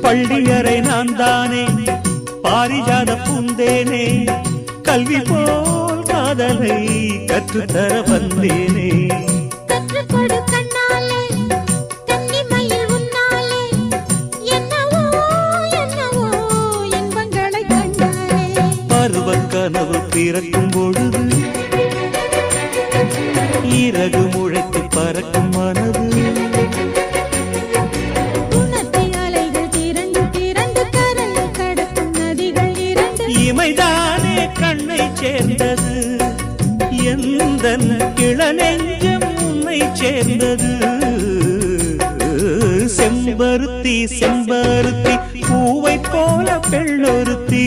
பள்ளியறை நான் தானே பாரிஜாத பூந்தேனே கல்வி போல் காதலை கற்றுத்தர வந்தேனே கற்றுக்கொடு கண்ணாலே கன்னிமயில் உன்னாலே என்னவோ என்னவோ இன்பங்களை கண்டாலே பருவக் கனவு பிறக்கும் பொழுது இறகு முளைத்து பறக்கும் மனது இமைதானே கண்ணை சேர்ந்தது எந்தன் இளநெஞ்சம் உன்னை சேர்ந்தது செம்பருத்தி செம்பருத்தி பூவை போல பெண்ணொருத்தி